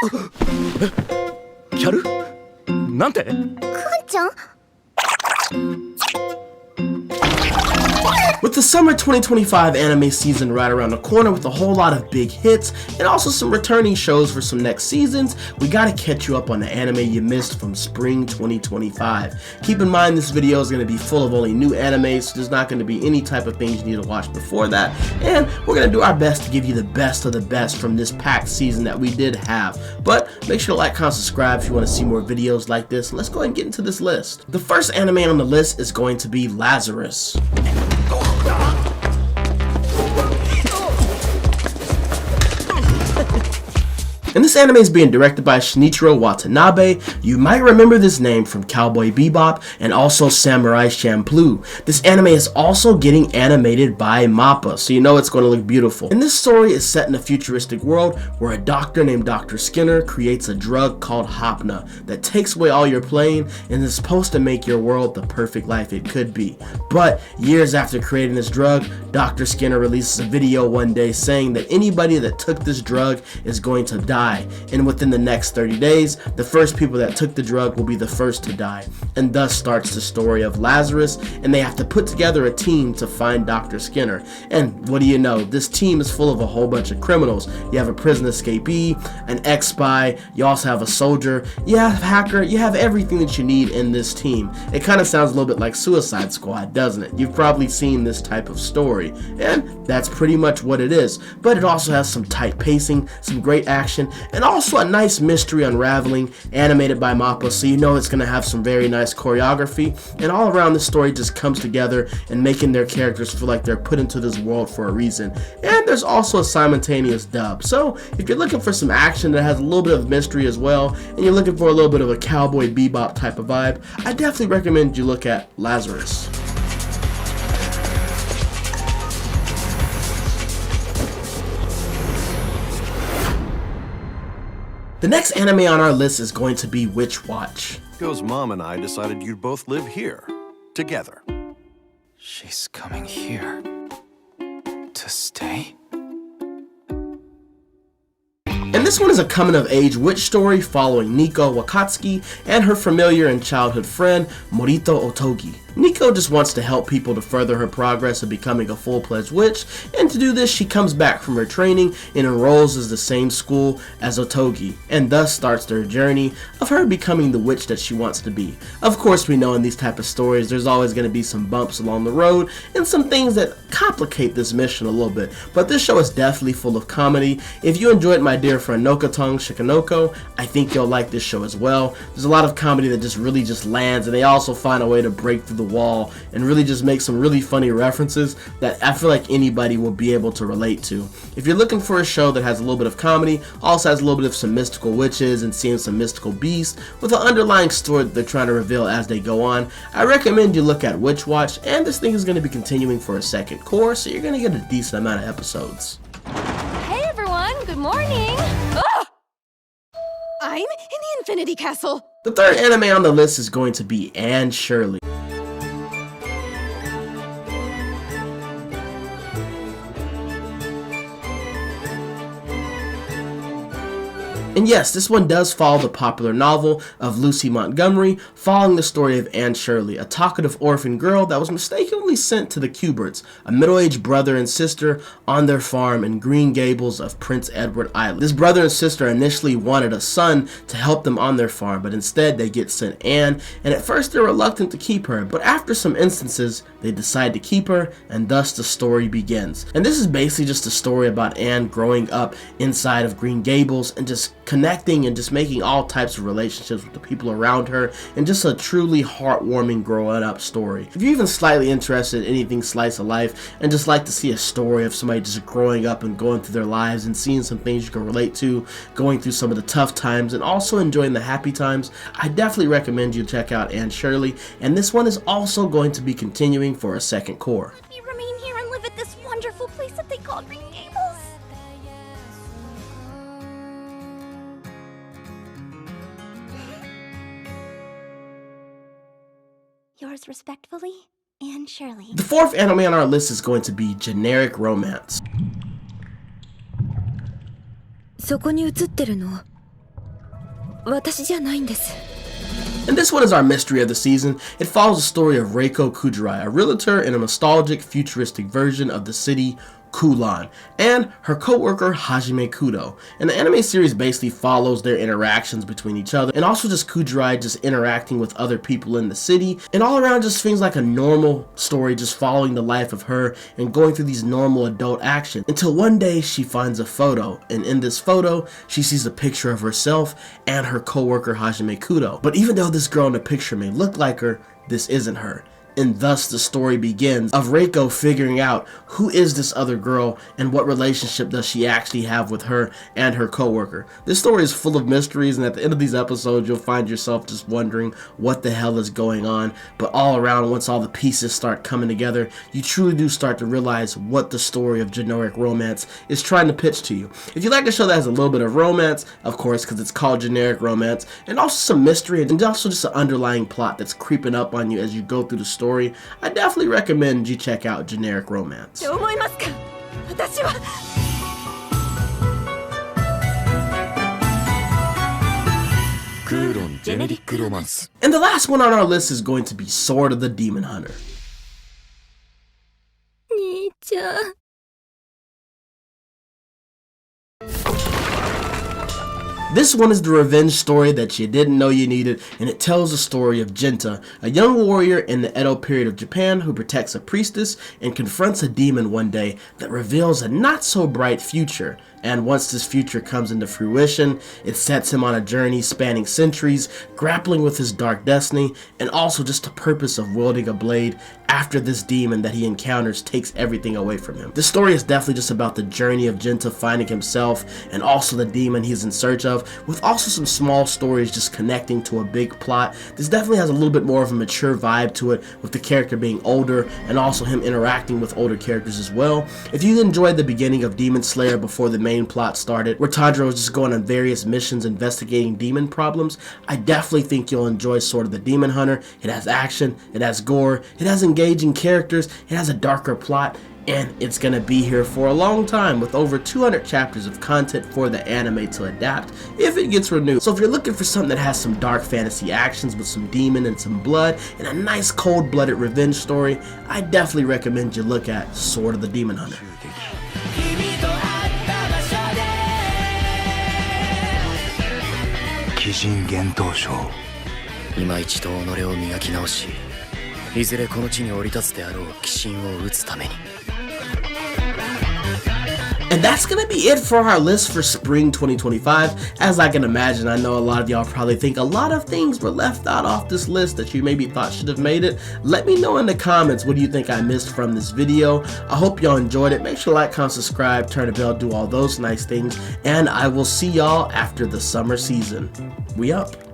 キャルなんて？くんちゃん With the summer 2025 anime season right around the corner with a whole lot of big hits and also some returning shows for some next seasons, we gotta catch you up on the anime you missed from spring 2025. Keep in mind this video is going to be full of only new anime, so there's not going to be any type of things you need to watch before that, and we're going to do our best to give you the best of the best from this packed season that we did have. But make sure to like, comment, subscribe if you want to see more videos like this. Let's go ahead and get into this list. The first anime on the list is going to be Lazarus. And this anime is being directed by Shinichiro Watanabe. You might remember this name from Cowboy Bebop and also Samurai Champloo. This anime is also getting animated by MAPPA, so you know it's going to look beautiful. And this story is set in a futuristic world where a doctor named Dr. Skinner creates a drug called Hopna that takes away all your pain and is supposed to make your world the perfect life it could be. But years after creating this drug, Dr. Skinner releases a video one day saying that anybody that took this drug is going to die. And within the next 30 days, the first people that took the drug will be the first to die. And thus starts the story of Lazarus, and they have to put together a team to find Dr. Skinner. And what do you know? This team is full of a whole bunch of criminals. You have a prison escapee, an ex-spy, you also have a soldier, you have a hacker, you have everything that you need in this team. It kind of sounds a little bit like Suicide Squad, doesn't it? You've probably seen this type of story, and that's pretty much what it is. But it also has some tight pacing, some great action, and also a nice mystery unraveling, animated by MAPPA, so you know it's going to have some very nice choreography, and all around the story just comes together and making their characters feel like they're put into this world for a reason. And there's also a simultaneous dub, so if you're looking for some action that has a little bit of mystery as well, and you're looking for a little bit of a Cowboy Bebop type of vibe, I definitely recommend you look at Lazarus. The next anime on our list is going to be Witchwatch. Go's mom and I decided you'd both live here, together. She's coming here to stay? And this one is a coming-of-age witch story following Nico Wakatsuki and her familiar and childhood friend, Morito Otogi. Nico just wants to help people to further her progress of becoming a full-fledged witch, and to do this she comes back from her training and enrolls as the same school as Otogi, and thus starts their journey of her becoming the witch that she wants to be. Of course, we know in these type of stories there's always going to be some bumps along the road and some things that complicate this mission a little bit, but this show is definitely full of comedy. If you enjoyed my dear friend Nokotong Shikanoko, I think you'll like this show as well. There's a lot of comedy that just really lands, and they also find a way to break through the wall and really just make some really funny references that I feel like anybody will be able to relate to. If you're looking for a show that has a little bit of comedy, also has a little bit of some mystical witches and seeing some mystical beasts with an underlying story that they're trying to reveal as they go on, I recommend you look at Witchwatch, and this thing is going to be continuing for a second course, so you're going to get a decent amount of episodes. Hey everyone, good morning! Ah! I'm in the Infinity Castle! The third anime on the list is going to be Shirley. And yes, this one does follow the popular novel of Lucy Montgomery, following the story of Anne Shirley, a talkative orphan girl that was mistakenly sent to the Cuberts, a middle-aged brother and sister on their farm in Green Gables of Prince Edward Island. This brother and sister initially wanted a son to help them on their farm, but instead they get sent Anne, and at first they're reluctant to keep her, but after some instances, they decide to keep her, and thus the story begins. And this is basically just a story about Anne growing up inside of Green Gables and just connecting and just making all types of relationships with the people around her, and just a truly heartwarming growing up story. If you're even slightly interested in anything slice of life and just like to see a story of somebody just growing up and going through their lives and seeing some things you can relate to, going through some of the tough times and also enjoying the happy times, I definitely recommend you check out Anne Shirley, and this one is also going to be continuing for a second core. We remain here and live at this wonderful place that they call Green Gables. Yours respectfully, Anne Shirley. The fourth anime on our list is going to be Generic Romance. そこに映ってるの私じゃないんです。 And this one is our mystery of the season. It follows the story of Reiko Kujirai, a realtor in a nostalgic, futuristic version of the city Kulan, and her co-worker Hajime Kudo. And the anime series basically follows their interactions between each other, and also just Kujirai just interacting with other people in the city, and all around just feels like a normal story, just following the life of her and going through these normal adult actions, until one day she finds a photo, and in this photo she sees a picture of herself and her co-worker Hajime Kudo. But even though this girl in the picture may look like her, this isn't her. And thus the story begins of Reiko figuring out who is this other girl and what relationship does she actually have with her and her co-worker. This story is full of mysteries, and at the end of these episodes you'll find yourself just wondering what the hell is going on. But all around, once all the pieces start coming together, you truly do start to realize what the story of generic romance is trying to pitch to you. If you like a show that has a little bit of romance, of course, because it's called generic romance, and also some mystery and also just an underlying plot that's creeping up on you as you go through the story, I definitely recommend you check out generic romance. 思いますか？私は。 And the last one on our list is going to be Sword of the Demon Hunter. 兄ちゃん。 This one is the revenge story that you didn't know you needed, and it tells the story of Genta, a young warrior in the Edo period of Japan who protects a priestess and confronts a demon one day that reveals a not so bright future. And once this future comes into fruition, it sets him on a journey spanning centuries, grappling with his dark destiny, and also just the purpose of wielding a blade after this demon that he encounters takes everything away from him. This story is definitely just about the journey of Genta finding himself and also the demon he's in search of, with also some small stories just connecting to a big plot. This definitely has a little bit more of a mature vibe to it, with the character being older and also him interacting with older characters as well. If you enjoyed the beginning of Demon Slayer before the main plot started, where Tanjiro was just going on various missions investigating demon problems, I definitely think you'll enjoy Sword of the Demon Hunter. It has action, it has gore, it has engaging characters, it has a darker plot, and it's gonna be here for a long time with over 200 chapters of content for the anime to adapt if it gets renewed. So if you're looking for something that has some dark fantasy actions with some demon and some blood and a nice cold-blooded revenge story, I definitely recommend you look at Sword of the Demon Hunter. And that's gonna be it for our list for spring 2025. As I can imagine, I know a lot of y'all probably think a lot of things were left out off this list that you maybe thought should have made it. Let me know in the comments, what do you think I missed from this video? I hope y'all enjoyed it. Make sure to like, comment, subscribe, turn the bell, do all those nice things, and I will see y'all after the summer season. We up.